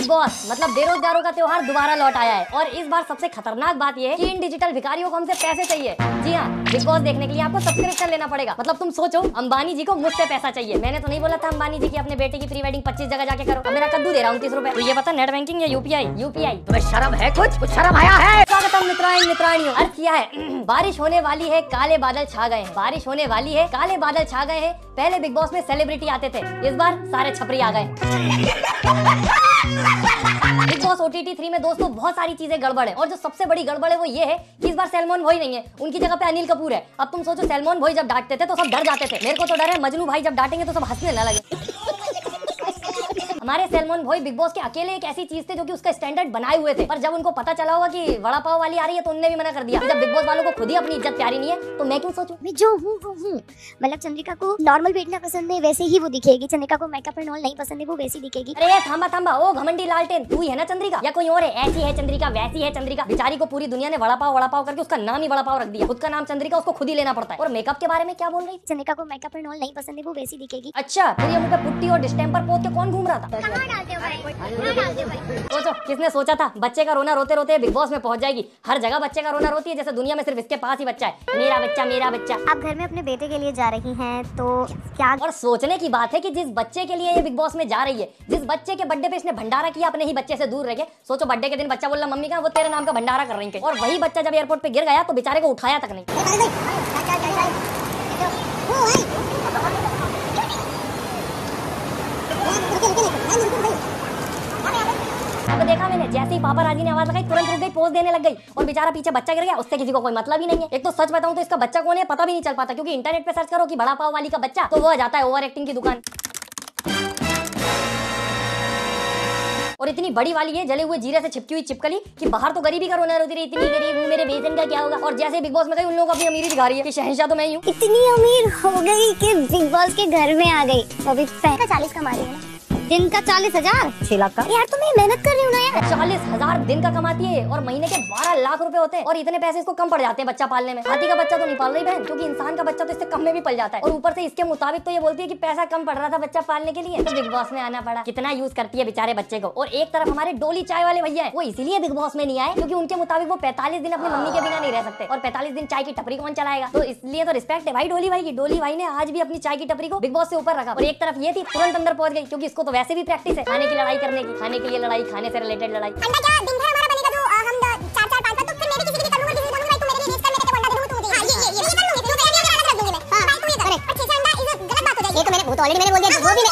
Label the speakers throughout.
Speaker 1: Big boss मतलब बेरोजगारों का त्योहार दोबारा लौट आया है और इस बार सबसे खतरनाक बात यह है कि इन डिजिटल भिखारियों को हमसे पैसे चाहिए। जी हाँ, बिग बॉस देखने के लिए आपको सब्सक्रिप्शन लेना पड़ेगा। मतलब तुम सोचो, अंबानी जी को मुझसे पैसा चाहिए। मैंने तो नहीं बोला था अंबानी जी की अपने बेटे की प्री वेडिंग 25 जगह जाके करो। अब मेरा कद्दू दे रहा हूँ 30 रुपए। तो ये पता नेट बैंकिंग या यूपीआई? तुम्हें शर्म है? कुछ शर्म आया है? स्वागतम मित्राणियों। अर्थ किया है बारिश होने वाली है, काले बादल छा गए हैं। बारिश होने वाली है, काले बादल छा गए हैं। पहले बिग बॉस में सेलिब्रिटी आते थे, इस बार सारे छपरी आ गए। बिग बॉस OTT 3 में दोस्तों बहुत सारी चीजें गड़बड़ है और जो सबसे बड़ी गड़बड़ है वो ये है कि इस बार सैलमॉन भाई नहीं है, उनकी जगह पे अनिल कपूर है। अब तुम सोचो, सैलमॉन भाई जब डांटते थे तो सब डर जाते थे। मेरे को तो डर है मजनू भाई जब डांटेंगे तो सब हंसने ना लगे। हमारे सैलमॉन भाई बिग बॉस के अकेले एक ऐसी चीज थे जो कि उसका स्टैंडर्ड बनाए हुए थे, पर जब उनको पता चला होगा कि वड़ा पाव वाली आ रही है तो उनने भी मना कर दिया। जब बिग बॉस वालों को खुद ही अपनी इज्जत प्यारी नहीं है तो मैं क्यों सोचूं?
Speaker 2: मैं जो हूँ वो हूँ। मतलब चंद्रिका को नॉर्मल बैठना पसंद है, वैसे ही वो दिखेगी। चंद्रिका को मेकअप एंड ऑल नहीं पसंद है, वो वैसी दिखेगी।
Speaker 1: अरे थांबा, ओ घमंडी लालटेन, तू ही है ना चंद्रिका या कोई और है? ऐसी है चंद्रिका, वैसी है चंद्रिका। बेचारी को पूरी दुनिया ने वड़ा पाव करके उसका नाम ही वड़ा पाव रख दिया। खुद का नाम चंद्रिका, उसको खुद ही लेना पड़ता है। और मेकअप के बारे में क्या बोल रही?
Speaker 2: चंद्रिका को मेकअप एंड ऑल नहीं पसंद है, वो वैसी दिखेगी।
Speaker 1: अच्छा, फिर ये मुझ पे पुट्टी और डिस्टेम्पर पोत के कौन घूम रहा था? सोचो, किसने सोचा था बच्चे का रोना रोते रोते बिग बॉस में पहुंच जाएगी। हर जगह बच्चे का रोना रोती है, जैसे दुनिया में सिर्फ इसके पास ही बच्चा है। मेरा बच्चा।
Speaker 2: आप घर में अपने बेटे के लिए जा रही हैं तो क्या?
Speaker 1: और सोचने की बात है कि जिस बच्चे के लिए ये बिग बॉस में जा रही है, जिस बच्चे के बर्थडे पे इसने भंडारा किया अपने ही बच्चे से दूर रह के। सोचो, बर्थडे के दिन बच्चा बोल रहा मम्मी का वो तेरे नाम का भंडारा कर रही है, और वही बच्चा जब एयरपोर्ट पे गिर गया तो बेचारे को उठाया तक नहीं। अब देखा मैंने, जैसे ही पापाराजी ने आवाज लगाई तुरंत रुक गई, पोज देने लग गई, और बेचारा पीछे बच्चा गिर गया। उससे किसी को कोई मतलब ही नहीं है। एक तो सच बताऊं तो इसका बच्चा कौन है पता भी नहीं चल पाता, क्योंकि इंटरनेट पे सर्च करो कि बड़ा पाव वाली का बच्चा तो वो आ जाता है ओवर एक्टिंग की दुकान। और इतनी बड़ी वाली है जले हुए जीरे से चिपकी हुई चिपकली कि बाहर तो गरीबी का रोना रोती रही, इतनी गरीब हूँ मेरे बेसन का क्या होगा। और जैसे बिग बॉस में गई उन लोगों को अपनी अमीरी दिखा रही है कि शहंशाह तो मैं ही हूँ।
Speaker 2: इतनी अमीर हो गई कि बिग बॉस के घर में आ गई। अभी 40 कमा रही है, दिन का 40,000, 6 लाख का। यार तो मैं मेहनत कर रही हूँ ना यार।
Speaker 1: 40,000 दिन का कमाती है और महीने के 12 लाख रुपए होते हैं, और इतने पैसे इसको कम पड़ जाते हैं बच्चा पालने में। हाथी का बच्चा तो नहीं पाल रही बहन, क्योंकि इंसान का बच्चा तो इससे कम में भी पल जाता है। और ऊपर से इसके मुताबिक तो ये बोलती है कि पैसा कम पड़ रहा था बच्चा पालने के लिए, तो बिग बॉस में आना पड़ा। कितना यूज करती है बेचारे बच्चे को। और एक तरफ हमारे डोली चाय वाले भैया है, वो इसीलिए बिग बॉस में नहीं आए क्योंकि उनके मुताबिक वो 45 दिन अपनी मम्मी के बिना नहीं रह सकते, और 45 दिन चाय की टपरी कौन चलाएगा। तो इसलिए तो रिस्पेक्ट है भाई डोली भाई की। डोली भाई ने आज भी अपनी चाय की टपरी को बिग बॉस से ऊपर रखा। और एक तरफ ये थी तुरंत अंदर पहुंच गई, क्योंकि इसको तो वैसे भी प्रैक्टिस है खाने की लड़ाई करने की। खाने के लिए लड़ाई, खाने से रिलेटेड लड़ाई।
Speaker 2: अंडा क्या दिन भर हमारा बनेगा जो हम 4-4 5 तो फिर मैं भी किसी के लिए करूंगा, किसी के लिए करूंगा, तू मेरे लिए रेस कर, मैं तेरे को अंडा दे दूंगा, तू मुझे। हां ये कर लूंगी, तू मेरे लिए अलग रख दूंगी मैं। हां भाई तू ये कर। और 6 अंडा इज गलत बात हो जाएगी। ये तो मैंने वो तो ऑलरेडी मैंने बोल दिया।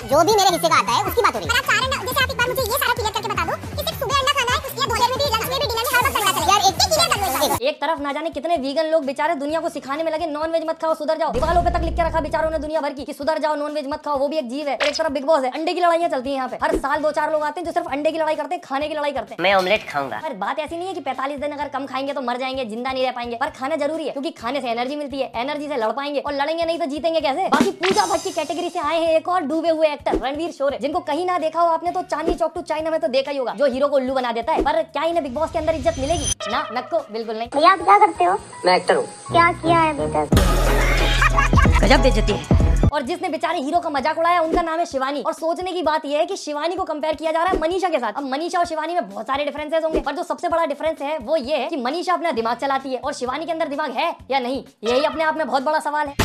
Speaker 2: जो भी मेरे हिस्से का आता है उसकी बात हो रही है। पर आप 4 अंडा, जैसे आप एक बार मुझे ये सारा क्लियर करके बता दो कि सिर्फ सुबह अंडा खाना है, उसके बाद दोपहर में भी, लंच में भी, डिनर में हर वक्त अंडा चलेगा। यार एक क्लियर कर लो।
Speaker 1: एक तरफ ना जाने कितने वीगन लोग बेचारे दुनिया को सिखाने में लगे नॉन वेज मत खाओ, सुधर जाओ। दीवारों पे तक लिख के रखा बेचारों ने दुनिया भर की कि सुधर जाओ, नॉन वेज मत खाओ, वो भी एक जीव है। एक तरफ बिग बॉस है, अंडे की लड़ाइयां चलती है यहाँ पे। हर साल 2-4 लोग आते हैं जो सिर्फ अंडे की लड़ाई करते हैं, खाने की लड़ाई करते हैं।
Speaker 3: मैं ऑमलेट खाऊंगा।
Speaker 1: पर बात ऐसी नहीं है कि 45 दिन अगर कम खाएंगे तो मर जाएंगे, जिंदा नहीं रह पाएंगे। पर खाना जरूरी है, क्योंकि खाने से एनर्जी मिलती है, एनर्जी से लड़ पाएंगे, और लड़ेंगे नहीं तो जीतेंगे कैसे। बाकी पूजा भट्ट की कैटेगरी से आए हैं एक और डूबे हुए एक्टर रणवीर शोरे, जिनको कहीं ना देखा हो आपने तो चांदनी चौक टू चाइना में तो देखा ही होगा, जो हीरो को उल्लू बना देता है। पर क्या इन्हें बिग बॉस के अंदर इज्जत मिलेगी? ना, नक्को बिल्कुल नहीं।
Speaker 2: भैया आप क्या करते हो?
Speaker 3: मैं एक्टर हूँ।
Speaker 2: क्या किया है अभी तक?
Speaker 1: गजब बेइज्जती है। और जिसने बेचारे हीरो का मजाक उड़ाया उनका नाम है शिवानी। और सोचने की बात यह है कि शिवानी को कंपेयर किया जा रहा है मनीषा के साथ। अब मनीषा और शिवानी में बहुत सारे डिफरेंसेस होंगे, पर जो सबसे बड़ा डिफरेंस है वो ये है कि मनीषा अपना दिमाग चलाती है और शिवानी के अंदर दिमाग है या नहीं, यही अपने आप में बहुत बड़ा सवाल है।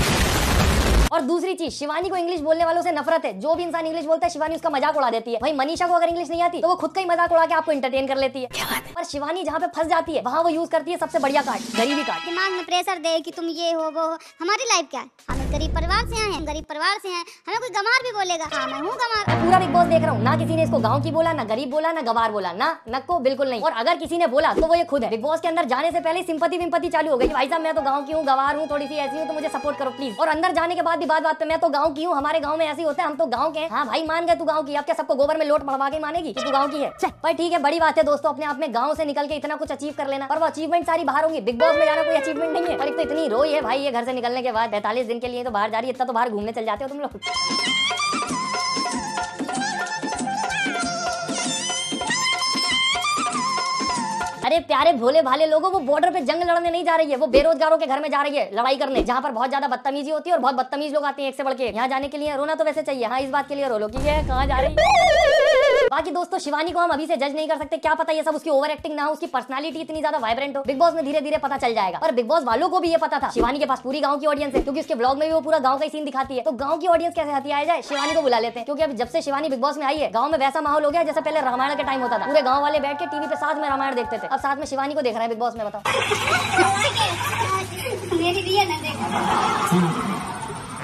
Speaker 1: और दूसरी चीज, शिवानी को इंग्लिश बोलने वालों से नफरत है। जो भी इंसान इंग्लिश बोलता है शिवानी उसका मजाक उड़ा देती है। भाई मनीषा को अगर इंग्लिश नहीं आती तो वो खुद का ही मजाक उड़ा के आपको एंटरटेन कर लेती है। पर शिवानी जहाँ पे फंस जाती है वहाँ वो यूज करती है सबसे बढ़िया कार्ड, गरीबी कार्ड।
Speaker 2: दिमाग में प्रेशर दे कि तुम ये हो वो हो। हमारी लाइफ क्या है? हम एक गरीब परिवार से आए हैं, गरीब परिवार से हैं। हमें कोई गंवार भी बोलेगा, हाँ मैं हूँ गंवार।
Speaker 1: पूरा बिग बॉस देख रहा हूँ, ना किसी ने इसको गाँव की बोला, ना गरीब बोला, ना गवार बोला, ना नक्को बिल्कुल नहीं। और अगर किसी ने बोला तो वो ये खुद है। बिग बॉस के अंदर जाने से पहले सिंपैथी विंपैथी चालू हो गई कि भाई साहब मैं तो गाँव की हूँ, गवार हूँ, थोड़ी सी ऐसी हूँ, तो मुझे सपोर्ट करो प्लीज। और अंदर जाने के बाद भी बात पे मैं तो गाँव की हूँ, हमारे गाँव में ऐसे होता है, हम तो गाँव के हैं। हाँ भाई मान गए तू गाँव की, अब क्या सबको गोबर में लोट पड़वा के मानेगी कि तू गाँव की है? पर ठीक है, बड़ी बात है दोस्तों अपने आप में गाँव से निकल के इतना कुछ अचीव कर लेना। पर वो अचीवमेंट सारी बाहर होंगी, बिग बॉस में जाना कोई अचीवमेंट नहीं है। पर एक तो इतनी रोई है भाई ये घर से निकलने के बाद, 45 दिन के लिए तो बाहर जा रही है, इतना तो बाहर घूमने चल जाते हो तुम लोग। अरे प्यारे भोले भाले लोगों, वो बॉर्डर पे जंग लड़ने नहीं जा रही है, वो बेरोजगारों के घर में जा रही है लड़ाई करने, जहाँ पर बहुत ज्यादा बदतमीजी होती है और बहुत बदतमीज लोग आते हैं एक से बढ़ के। यहाँ जाने के लिए रोना तो वैसे चाहिए, हाँ इस बात के लिए रो लो कि ये कहाँ जा रही है। बाकी दोस्तों शिवानी को हम अभी से जज नहीं कर सकते, क्या पता ये सब उसकी ओवर एक्टिंग ना हो, उसकी पर्सनालिटी इतनी ज्यादा वाइब्रेंट हो। बिग बॉस में धीरे धीरे पता चल जाएगा। और बिग बॉस वालों को भी ये पता था शिवानी के पास पूरी गांव की ऑडियंस है, क्योंकि उसके ब्लॉग में भी वो पूरा गांव का ही सीन दिखाती है। तो गांव की ऑडियंस कैसे हथियाया जाए, शिवानी को बुला लेते हैं। क्योंकि अब जब से शिवानी बिग बॉस में आई है गांव में वैसा माहौल हो गया जैसे पहले रामायण के टाइम होता था। पूरे गांव वाले बैठ के टीवी पे साथ में रामायण देखते थे, अब साथ में शिवानी को देख रहे हैं बिग बॉस में। बताओ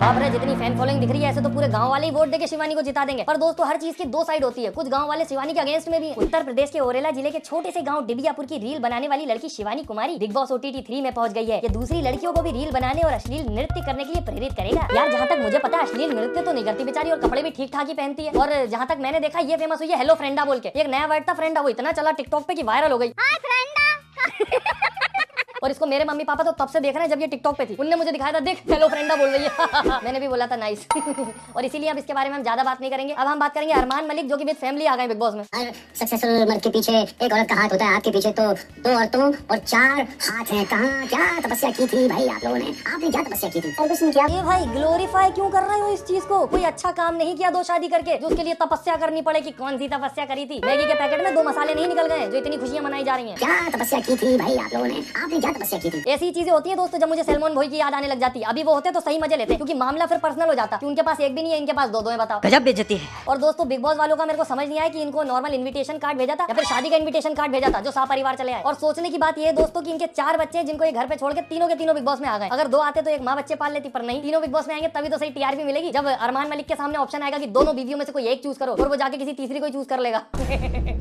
Speaker 1: बाप रे, जितनी फैन फॉलोइंग दिख रही है ऐसे तो पूरे गांव वाले ही वोट देके शिवानी को जिता देंगे। पर दोस्तों हर चीज की दो साइड होती है, कुछ गांव वाले शिवानी के अगेंस्ट में भी हैं। उत्तर प्रदेश के ओरेला जिले के छोटे से गांव डिबियापुर की रील बनाने वाली लड़की Shivani Kumari big boss OTT 3 में पहुंच गई है। ये दूसरी लड़कियों को भी रील बनाने और अश्लील नृत्य करने के लिए प्रेरित करेगा। यार जहाँ तक मुझे पता है अश्लील नृत्य तो नहीं करती बेचारी, और कपड़े भी ठीक ठाक ही पहनती है। और जहाँ तक मैंने देखा ये फेमस हुई है हेलो फ्रेंडा बोल के। एक नया वर्ड था फ्रेंडा, वो इतना चला टिकटॉक पे कि वायरल हो गई। और इसको मेरे मम्मी पापा तो तब से देख रहे हैं जब ये टिकटॉक पे थी, उनने मुझे दिखाया था देख हेलो फ्रेंडा बोल रही है। मैंने भी बोला था नाइस। और इसीलिए अब इसके बारे में हम ज्यादा बात नहीं करेंगे। अब हम बात करेंगे अरमान मलिक जो कि विद फैमिली आ गए बिग बॉस में।
Speaker 3: हर सक्सेसफुल मर्द के पीछे एक औरत का हाथ होता है, आपके पीछे तो 2 औरतों और 4 हाथ हैं। कहाँ क्या तपस्या की थी भाई आप लोगों ने, आपने क्या तपस्या की थी? और कुछ नहीं किया।
Speaker 1: ये भाई ग्लोरीफाई क्यों कर रहे हो इस चीज को? कोई अच्छा काम नहीं किया दो शादी करके जो उसके लिए तपस्या करनी पड़े कि कौन सी तपस्या करी थी? मैगी के पैकेट में 2 मसाले नहीं निकल गए जो इतनी खुशियां मनाई जा रही हैं।
Speaker 3: क्या तपस्या की थी भाई आप लोगों ने, आपने क्या तपस्या की थी?
Speaker 1: ऐसी चीजें होती है दोस्तों जब मुझे सैलमोन भाई की याद आने लग जाती है। अभी वो होते तो सही मजे लेते, क्योंकि मामला फिर पर्सनल हो जाता कि उनके पास एक भी नहीं है, इनके पास 2 है। बताओ गजब बेइज्जती है। और दोस्तों बिग बॉस वालों का मेरे को समझ नहीं आया कि इनको नॉर्मल इन्विटेशन कार्ड भेजा था या फिर शादी का इन्विटेशन कार्ड भेजा था जो सा परिवार चले आए। और सोचने की बात ये है दोस्तों कि इनके 4 बच्चे हैं जिनको ये घर पे छोड़ के तीनों के तीनों बिग बॉस में आ गए। अगर 2 आते तो एक माँ बच्चे पाल लेती, पर नहीं, तीनों बिग बॉस में आएंगे तभी तो सही TRP मिलेगी। जब अरमान मलिक के सामने ऑप्शन आएगा कि दोनों बीवियों में से कोई एक चूज करो, और वो जाके किसी तीसरी को चूज कर लेगा।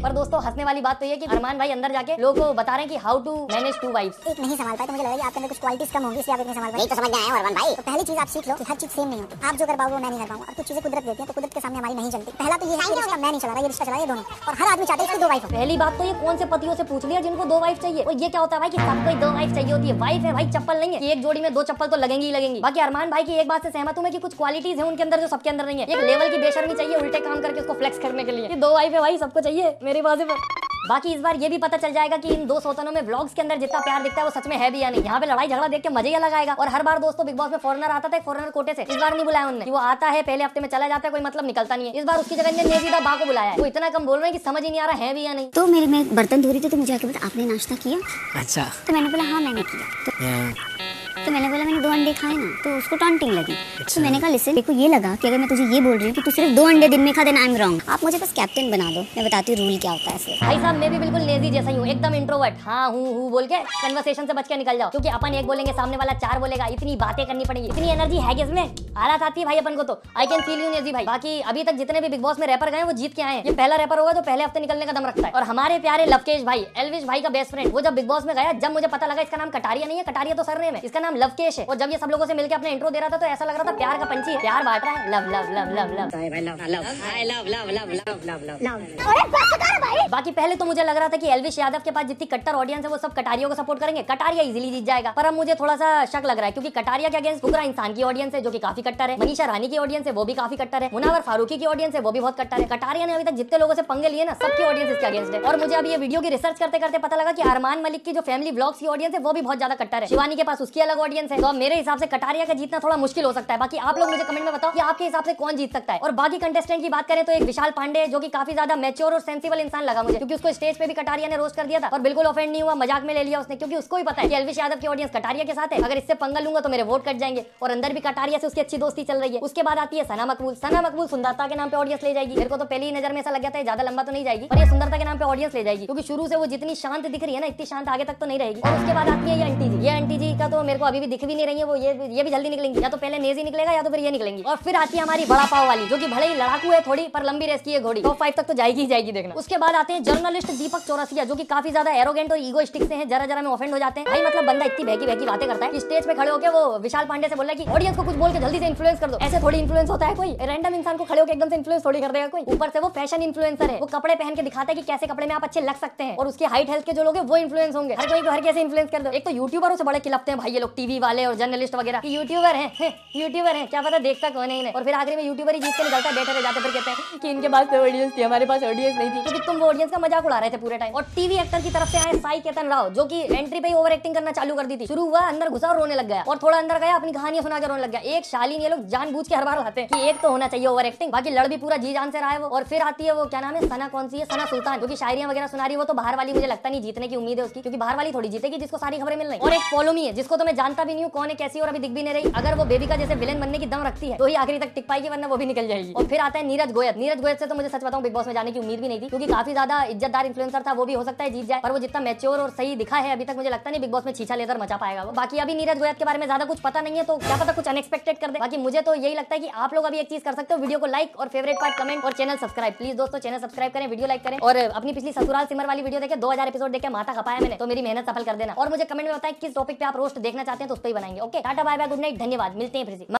Speaker 1: पर दोस्तों हंसने वाली बात तो ये कि अरमान भाई अंदर जाके लोगों को बता रहे हैं कि हाउ टू मैनेज 2 वाइफ्स।
Speaker 2: एक नहीं संभाल पाए तो मुझे लगा कि आपके अंदर कुछ क्वालिटीज कम होंगी, इसलिए आप नहीं संभाल पाए। तो समझ में आया अरमान भाई। तो पहली चीज आप सीख लो कि हर चीज सेम नहीं होती। आप जो कर पाओगे वो मैं नहीं कर पाऊंगा। और कुछ चीजें कुदरत देती है तो कुदरत के सामने हमारी नहीं चलती। पहला तो ये है कि रिश्ता मैं नहीं चला रहा, ये रिश्ता चला ये दोनों। और हर आदमी चाहता है इसकी 2 वाइफ हो।
Speaker 1: पहली बात तो ये कौन से पतियों से पूछ लिया जिनको 2 वाइफ चाहिए? और ये क्या होता है भाई कि सबको 2 वाइफ चाहिए होती है? वाइफ है भाई, चप्पल नहीं है कि एक जोड़ी में 2 चप्पल तो लगेंगी ही लगेंगी। बाकी अरमान भाई की एक बात से सहमत हूं मैं कि कुछ क्वालिटीज है उनके अंदर जो सबके अंदर नहीं है। एक लेवल की बेशर्मी चाहिए उल्टे काम करके उसको फ्लेक्स करने के लिए। ये 2 वाइफ है भाई, सबको चाहिए मेरी बात पर। बाकी इस बार ये भी पता चल जाएगा कि इन 2 सौतनों में व्लॉग्स के अंदर जितना प्यार दिखता है वो सच में है भी या नहीं। यहाँ पे लड़ाई झगड़ा देख के मजे ही अलग आएगा। और हर बार दोस्तों बिग बॉस में फॉरेनर आता था, फॉरेनर कोटे से। इस बार नहीं बुलाया उन्होंने कि वो आता है पहले हफ्ते में चला जाता है, कोई मतलब निकलता नहीं है। इस बार उसकी जगह ने नेजीदा बा को बुलाया है। वो इतना कम बोल रहे हैं कि समझ ही नहीं आ रहा है भी या नहीं।
Speaker 3: तो मेरे में बर्तन धो रही थी तो मुझे आके बोला आपने नाश्ता किया?
Speaker 4: अच्छा।
Speaker 3: तो मैंने बोला हाँ मैंने किया। तो मैंने बोला मैंने 2 अंडे खाए ना, तो उसको टॉन्टिंग लगी। तो मैंने कहा लिसन, देखो ये लगा कि अगर मैं तुझे ये बोल रही हूँ कि तू सिर्फ 2 अंडे दिन में खा देना, आई एम रॉन्ग। आप मुझे बस कैप्टन बना दो, मैं बताती हूँ रूल क्या होता है ऐसे।
Speaker 1: भाई साहब मैं भी बिल्कुल नेजी जैसा ही हूँ, एकदम इंट्रोवर्ट। हाँ हूँ बोल के कन्वर्सेशन से बच के निकल जाओ, क्योंकि अपन एक बोलेंगे सामने वाला 4 बोलेगा। इतनी बातें करनी पड़ेगी, इतनी एनर्जी है कि इसमें आलस आती है भाई अपन को। तो I can feel you Naezy भाई। बाकी अभी तक जितने भी बिग बॉस में रैपर गए वो जीत के आए हैं। ये पहला रैपर होगा जो पहले हफ्ते निकलने का दम रखता है। और हमारे प्यारे लवकेश भाई, एल्विश भाई का बेस्ट फ्रेंड, वो जब बिग बॉस में गया, जब मुझे पता लगा इसका नाम कटारिया नहीं है, कटारिया तो सरनेम है, इसका नाम लवकेश है। और जब ये सब लोगों से मिलकर अपने इंट्रो दे रहा था तो ऐसा लग रहा था प्यार का पंछी प्यार बांट रहा है। Love love love love love. बाकी पहले तो मुझे लग रहा था कि एल्विश यादव के पास जितनी कट्टर ऑडियंस है वो सब कटारियों को सपोर्ट करेंगे, कटारिया इजीली जीत जाएगा। पर अब मुझे थोड़ा सा शक लग रहा है, क्योंकि कटारिया के अगेंस्ट बुगरा इंसान की ऑडियंस है जो कि काफी कट्टर है, मनीषा रानी की ऑडियंस है वो भी काफी कट्टर है, मुनावर फारूकी की ऑडियंस है वो भी बहुत कट्टर है। कटारिया ने अभी तक जितने लोगों से पंगे लिए ना, सबकी ऑडियंस इसके अगेंस्ट है। और मुझे अभी ये वीडियो की रिसर्च करते करते पता लगा कि अरमान मलिक की जो फैमिली व्लॉग्स की ऑडियंस है वो भी बहुत ज्यादा कट्टर है। शिवानी के पास उसकी अलग ऑडियंस है। तो मेरे हिसाब से कटारिया का जीतना थोड़ा मुश्किल हो सकता है। बाकी आप लोग मुझे कमेंट में बताओ कि आपके हिसाब से कौन जीत सकता है। और बाकी कंटेस्टेंट की बात करें तो एक विशाल पांडे जो कि काफी ज्यादा मैच्योर और सेंसिबल इंसान लगा मुझे, क्योंकि उसको स्टेज पे भी कटारिया ने रोस्ट कर दिया था और बिल्कुल ऑफेंड नहीं हुआ, मजाक में ले लिया उसने, क्योंकि उसको भी पता है कि एल्विश यादव की ऑडियंस कटारिया के साथ है। अगर इससे पंगा लूंगा तो मेरे वोट कट जाएंगे। और अंदर भी कटारिया से उसकी अच्छी दोस्ती चल रही है। उसके बाद आती है सना मकबूल। सना मकबूल सुंदरता के नाम पे ऑडियंस ले जाएगी। मेरे को तो पहली ही नजर में ऐसा लग गया था ज्यादा लंबा तो नहीं जाएगी, और ये सुंदरता के नाम पे ऑडियंस ले जाएगी, क्योंकि शुरू से वो जितनी शांत दिख रही है ना, इतनी शांत आगे तक तो नहीं रहेगी। और उसके बाद आती है ये आंटी जी। ये आंटी जी का तो मेरे को अभी भी दिख भी नहीं रही है, वो ये भी जल्दी निकलेंगी, या तो पहले नेजी निकलेगा या तो फिर ये निकलेंगी। और फिर आती है हमारी बड़ा पाव वाली जो कि भले ही लड़ाकू है थोड़ी, पर लंबी रेस की है घोड़ी। टॉप 5 तक तो जाएगी ही जाएगी, देखना। उसके बाद आते हैं जर्नलिस्ट दीपक चौरसिया जो कि काफी ज्यादा एरोगेंट और ईगोइस्टिक से हैं, जरा में ऑफेंड हो जाते हैं। भाई मतलब बंदा इतनी बहकी बातें करता है कि स्टेज पे खड़े होकर वो विशाल पांडे से बोल रहा है कि ऑडियंस को कुछ बोल के जल्दी से इन्फ्लुएंस कर दो। ऐसे थोड़ी इन्फ्लुएंस होता है, कोई रैंडम इंसान को खड़े होकर एकदम से इन्फ्लुएंस थोड़ी कर देगा कोई। ऊपर से वो फैशन इन्फ्लुएंसर है, वो कपड़े पहन के दिखाता है कि कैसे कपड़े में आप अच्छे लग सकते हैं, और उसके हाइट हेल्थ के जो लोग हैं वो इन्फ्लुएंस होंगे। हर कोई को हर कैसे इन्फ्लुएंस कर दो। एक तो यूट्यूबरों से बड़े खिलपते हैं भाई ये लोग, टीवी वाले और जर्नलिस्ट वगैरह यूट्यूबर हैं यूट्यूबर हैं, क्या पता देखता कौन है इन्हें। और फिर आखिरी में यूट्यूबर ही जीत के निकलता है, बैठे रह जाते, फिर कहते हैं कि इनके पास तो ऑडियंस थी, हमारे पास ऑडियंस नहीं थी, क्योंकि तुम वो ऑडियंस का मजाक उड़ा रहे थे पूरे टाइम। और टीवी एक्टर की तरफ से आए साई केतन राव, जो कि एंट्री पे ही ओवर एक्टिंग करना चालू कर दी थी। शुरू हुआ, अंदर घुसा और रोने लग गया, और थोड़ा अंदर गया, अपनी कहानियां सुना के रोने लग गया। एक शालीन, ये लोग जानबूझ के हर बार लाते हैं कि एक तो होना चाहिए ओवर एक्टिंग, बाकी लड़ भी पूरा जी जान से रहा है वो। और फिर आती है वो, क्या नाम है, सना, कौन सी है, सना सुल्तान, जो कि शायरियां वगैरह सुना रही है। वो तो बाहर वाली, मुझे लगता नहीं जीतने की उम्मीद है उसकी, क्योंकि बाहर वाली थोड़ी जीतेगी जिसको सारी खबरें मिल रही। और एक पोलोमी है, जिसको तो मैं जानता भी नहीं हूँ कौन है, कैसी, और अभी दिख भी नहीं रही। अगर वो बेबी का जैसे विलेन बनने की दम रखती है तो ही आखिरी तक टिक पाएगी, वरना वो भी निकल जाएगी। और फिर आता है नीरज गोयत। नीरज गोयत से तो मुझे सच बताऊं बिग बॉस में जाने की उम्मीद भी नहीं थी, क्योंकि काफी ज्यादा इज्जतदार इन्फ्लुएंसर था, वो भी हो सकता है जीत जाए, पर वो जितना मैच्योर और सही दिखा है अभी तक, मुझे लगता नहीं बिग बॉस में छीछा लेकर मचा पाएगा वो। बाकी अभी नीरज गोयत के बारे में ज्यादा कुछ पता नहीं है, तो क्या पता कुछ अनएक्सपेक्टेड कर दे। बाकी मुझे तो यही लगता है कि आप लोग अभी एक चीज कर सकते हो, वीडियो को लाइक और फेवरेट पार्ट कमेंट और चैनल सब्सक्राइब। प्लीज दोस्तों चैनल सब्सक्राइब करें, वीडियो लाइक करें, और अपनी पिछली ससुराल सिमर वाली वीडियो देखें, 2000 एपिसोड देख के माथा खपाया मैंने, तो मेरी मेहनत सफल कर देना। और मुझे कमेंट में बताएं किस टॉपिक पे आप रोस्ट देखना चाहते हैं, तो उस पर ही बनाएंगे। Okay, ta-ta bye bye, good night, धन्यवाद, मिलते हैं फिर से।